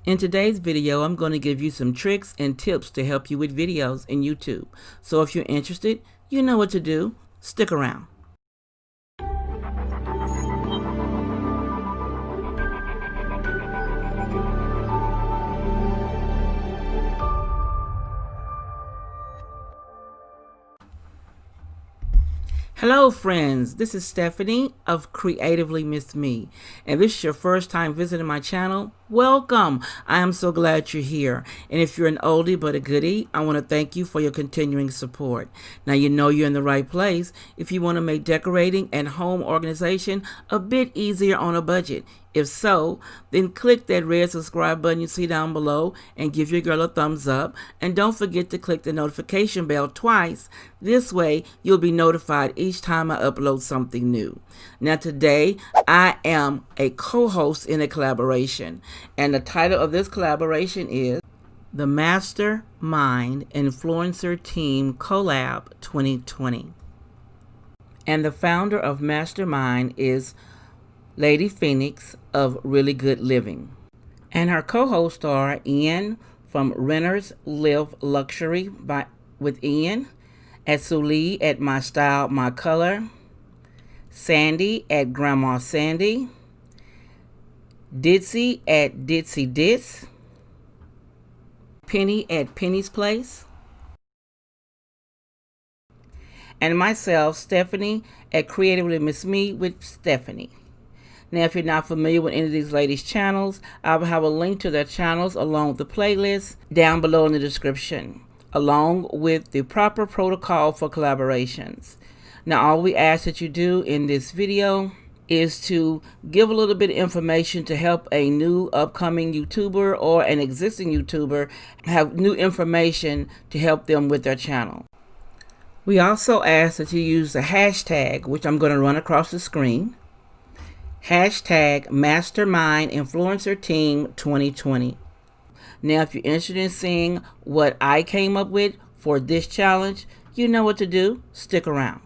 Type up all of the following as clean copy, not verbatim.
In today's video, I'm going to give you some tricks and tips to help you with videos in YouTube. So if you're interested, you know what to do. Stick around. Hello friends, this is Stephanie of Creatively MsMe, and this is your first time visiting my channel. Welcome! I am so glad you're here, and if you're an oldie but a goodie, I want to thank you for your continuing support. Now you know you're in the right place if you want to make decorating and home organization a bit easier on a budget. If so, then click that red subscribe button you see down below and give your girl a thumbs up. And don't forget to click the notification bell twice. This way, you'll be notified each time I upload something new. Now today, I am a co-host in a collaboration. And the title of this collaboration is the Mastermind Influencer Team Collab 2020. And the founder of Mastermind is Lady Phoenix of Really Good Living. And her co-hosts are Ian from Renters Live Luxury with Ian, Asuli at My Style, My Color, Sandy at Grandma Sandy, Ditzy at ditz, Penny at Penny's Place, and myself, Stephanie, at Creatively MsMe with Stephanie. Now, if you're not familiar with any of these ladies' channels, I will have a link to their channels along with the playlist down below in the description, along with the proper protocol for collaborations. Now, all we ask that you do in this video is to give a little bit of information to help a new upcoming YouTuber or an existing YouTuber have new information to help them with their channel. We also ask that you use the hashtag, which I'm going to run across the screen. Hashtag Mastermind Influencer Team 2020. Now, if you're interested in seeing what I came up with for this challenge, you know what to do. Stick around.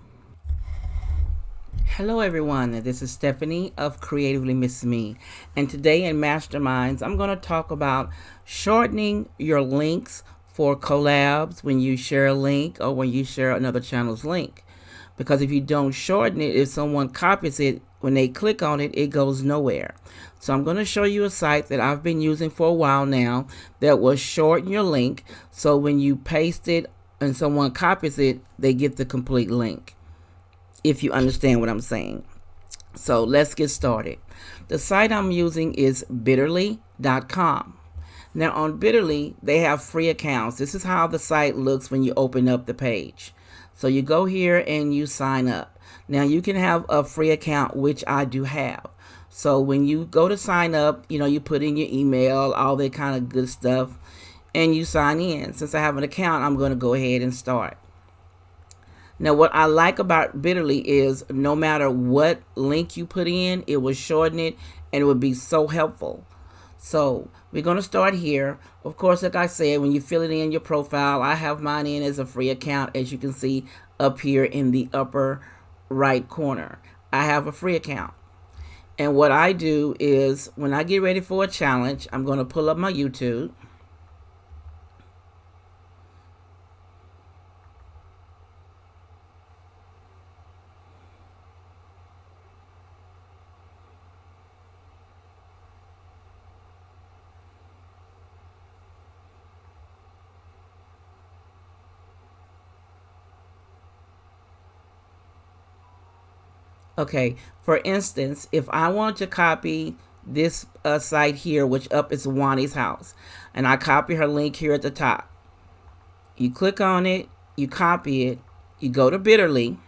Hello everyone, this is Stephanie of Creatively MsMe, and today in Masterminds, I'm going to talk about shortening your links for collabs when you share a link or when you share another channel's link. Because if you don't shorten it, if someone copies it, when they click on it, it goes nowhere. So I'm going to show you a site that I've been using for a while now that will shorten your link. So when you paste it and someone copies it, they get the complete link. If you understand what I'm saying. So let's get started. The site I'm using is bitterly.com. Now on Bitterly, they have free accounts. This is how the site looks when you open up the page. So you go here and you sign up. Now you can have a free account, which I do have. So when you go to sign up, you put in your email, all that kind of good stuff, and you sign in. Since I have an account, I'm going to go ahead and start. Now what I like about Bitterly is no matter what link you put in, it will shorten it and it would be so helpful. So we're going to start here. Of course, like I said, when you fill it in your profile, I have mine in as a free account, as you can see up here in the upper right corner. I have a free account. And what I do is when I get ready for a challenge, I'm going to pull up my YouTube. Okay, for instance, if I want to copy this site here, which up is Wani's house, and I copy her link here at the top, you click on it, you copy it, you go to Bitterly,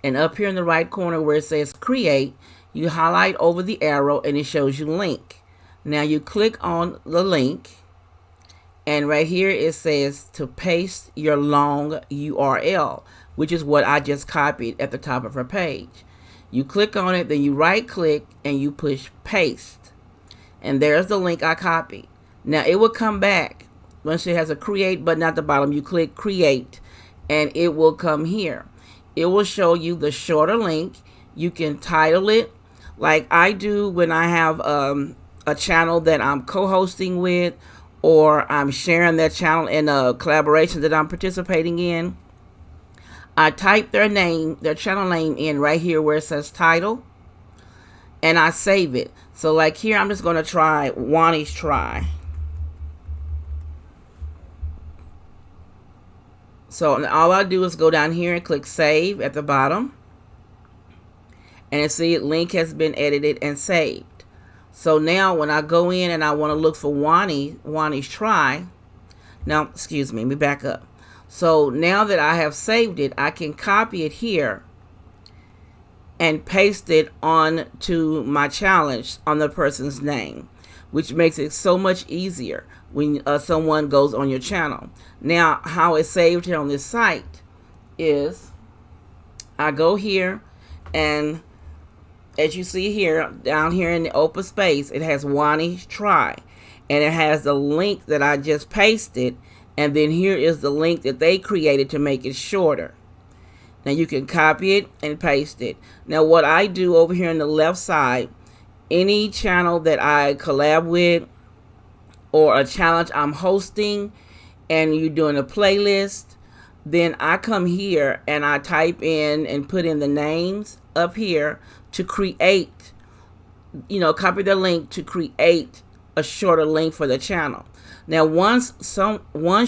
and up here in the right corner where it says create, you highlight over the arrow and it shows you link. Now you click on the link, and right here it says to paste your long URL, which is what I just copied at the top of her page. You click on it, then you right click and you push paste. And there's the link I copied. Now it will come back. Once it has a create button at the bottom, you click create and it will come here. It will show you the shorter link. You can title it like I do when I have a channel that I'm co-hosting with, or I'm sharing that channel in a collaboration that I'm participating in, I type their name, their channel name in right here where it says title, and I save it. So like here, I'm just going to try Wani's Try. So all I do is go down here and click save at the bottom. And see, link has been edited and saved. So now when I go in and I want to look for Wani's Try, now, excuse me, let me back up. So now that I have saved it, I can copy it here and paste it on to my challenge on the person's name, which makes it so much easier when someone goes on your channel. Now, how it's saved here on this site is I go here, and as you see here, down here in the open space, it has Wani's Try, and it has the link that I just pasted, and then here is the link that they created to make it shorter. Now you can copy it and paste it. Now what I do over here on the left side, any channel that I collab with or a challenge I'm hosting and you're doing a playlist, then I come here and I type in and put in the names up here to create, copy the link to create a shorter link for the channel. Now once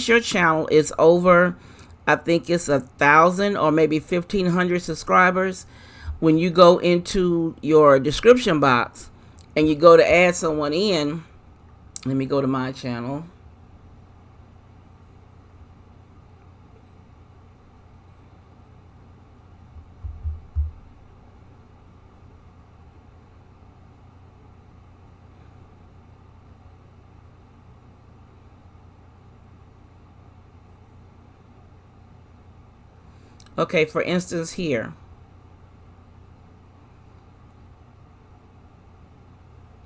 your channel is over, I think it's 1,000 or maybe 1,500 subscribers, when you go into your description box and you go to add someone in, let me go to my channel. Okay, for instance here,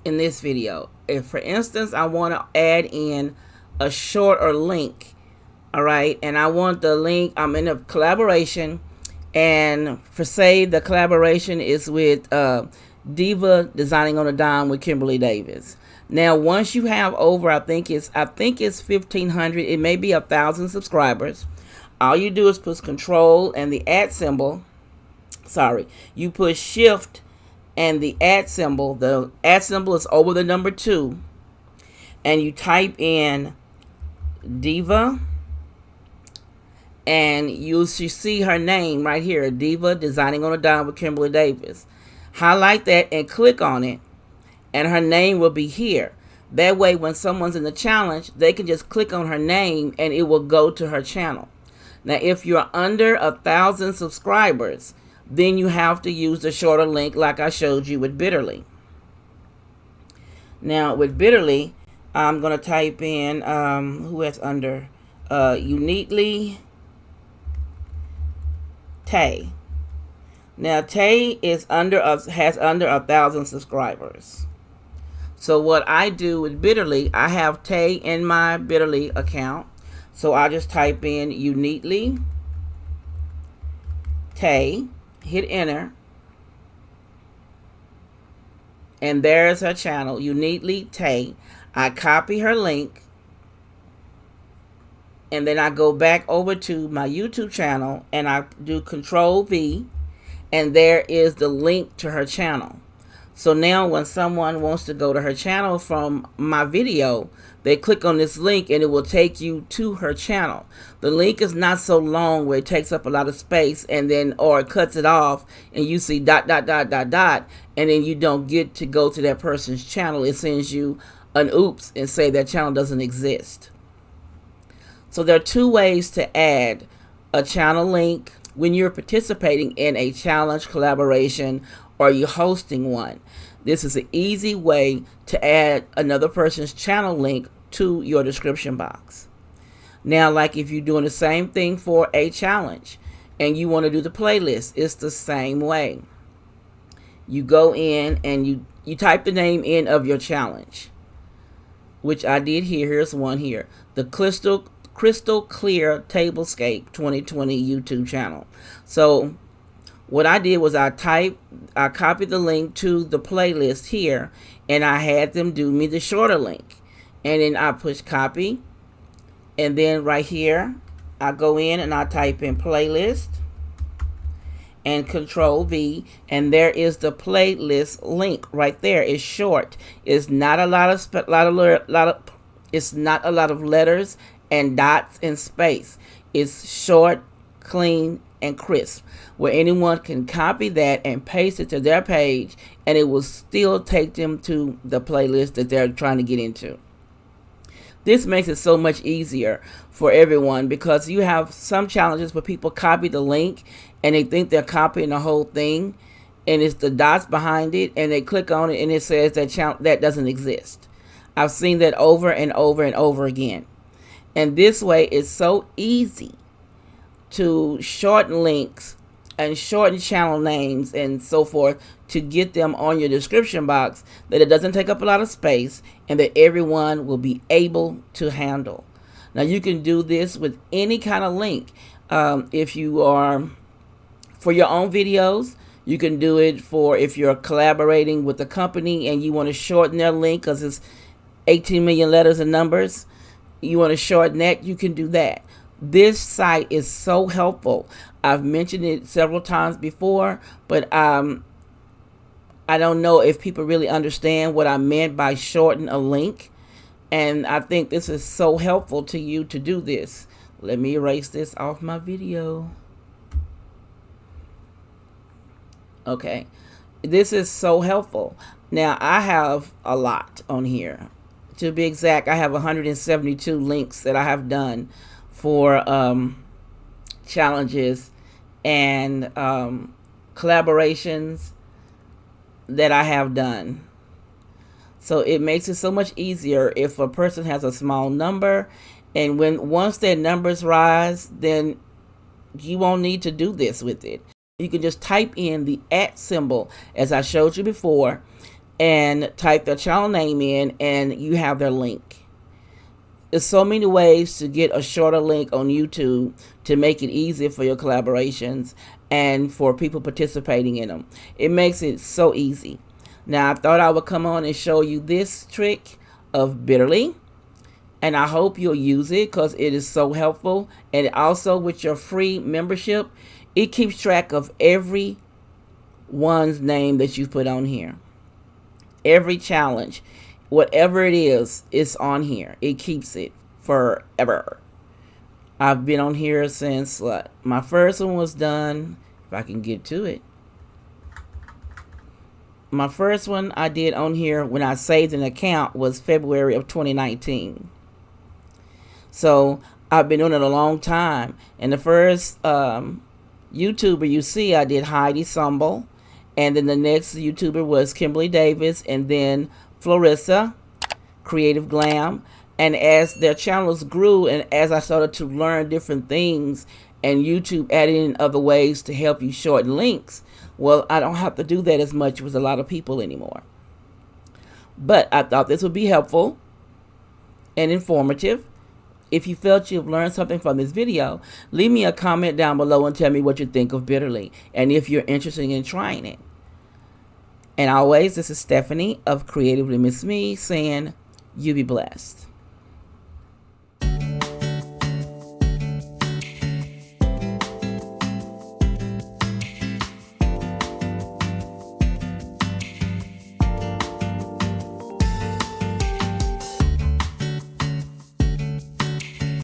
in this video, if for instance I want to add in a shorter link, all right, and I want the link, I'm in a collaboration, and for say the collaboration is with Diva Designing on a Dime with Kimberly Davis. Now once you have over, I think it's 1,500, it may be 1,000 subscribers, all you do is push control and the @ symbol. Sorry, you push shift and the @ symbol. The @ symbol is over the number 2. And you type in Diva. And you should see her name right here, Diva Designing on a Dime with Kimberly Davis. Highlight that and click on it. And her name will be here. That way when someone's in the challenge, they can just click on her name and it will go to her channel. Now, if you're under 1,000 subscribers, then you have to use the shorter link like I showed you with Bitterly. Now, with Bitterly, I'm going to type in, who is under, Uniquely Tay. Now, Tay is has under 1,000 subscribers. So what I do with Bitterly, I have Tay in my Bitterly account. So I just type in Uniquely Tay, hit enter, and there's her channel, Uniquely Tay. I copy her link, and then I go back over to my YouTube channel and I do Control V, and there is the link to her channel. So now when someone wants to go to her channel from my video, they click on this link and it will take you to her channel. The link is not so long where it takes up a lot of space and then, or it cuts it off and you see ... and then you don't get to go to that person's channel. It sends you an oops and say that channel doesn't exist. So there are 2 ways to add a channel link when you're participating in a challenge, collaboration, or you're hosting one. This is an easy way to add another person's channel link to your description box. Now, like if you're doing the same thing for a challenge and you want to do the playlist, it's the same way. You go in and you type the name in of your challenge, which I did here. Here's one here. The Crystal Clear Tablescape 2020 YouTube channel. So what I did was I copied the link to the playlist here, and I had them do me the shorter link. And then I push copy, and then right here, I go in and I type in playlist and Control V, and there is the playlist link right there. It's short. It's not a lot of it's not a lot of letters and dots and space. It's short, clean, and crisp, where anyone can copy that and paste it to their page, and it will still take them to the playlist that they're trying to get into. This makes it so much easier for everyone, because you have some challenges where people copy the link and they think they're copying the whole thing, and it's the dots behind it, and they click on it and it says that doesn't exist. I've seen that over and over and over again. And this way it's so easy to shorten links and shorten channel names and so forth to get them on your description box, that it doesn't take up a lot of space and that everyone will be able to handle. Now you can do this with any kind of link. If you are for your own videos, you can do it for if you're collaborating with a company and you want to shorten their link because it's 18 million letters and numbers. You want to shorten that, you can do that. This site is so helpful. I've mentioned it several times before, but I don't know if people really understand what I meant by shorten a link. And I think this is so helpful to you to do this. Let me erase this off my video. Okay, this is so helpful. Now I have a lot on here. To be exact, I have 172 links that I have done for challenges and collaborations that I have done. So it makes it so much easier if a person has a small number, and once their numbers rise, then you won't need to do this with it. You can just type in the @ symbol as I showed you before and type their channel name in, and you have their link. There's so many ways to get a shorter link on YouTube to make it easier for your collaborations and for people participating in them. It makes it so easy. Now I thought I would come on and show you this trick of Bitterly, and I hope you'll use it because it is so helpful. And also with your free membership, it keeps track of every one's name that you put on here. Every challenge, whatever it is, it's on here. It keeps it forever. I've been on here since my first one was done. If I can get to it. My first one I did on here when I saved an account was February of 2019. So I've been doing it a long time. And the first YouTuber you see, I did Heidi Sumbel. And then the next YouTuber was Kimberly Davis, and then Florissa, Creative Glam. And as their channels grew, and as I started to learn different things, and YouTube added in other ways to help you shorten links, well, I don't have to do that as much with a lot of people anymore. But I thought this would be helpful and informative. If you felt you've learned something from this video, leave me a comment down below and tell me what you think of Bitterly and if you're interested in trying it. And always, this is Stephanie of Creatively MsMe saying, you be blessed.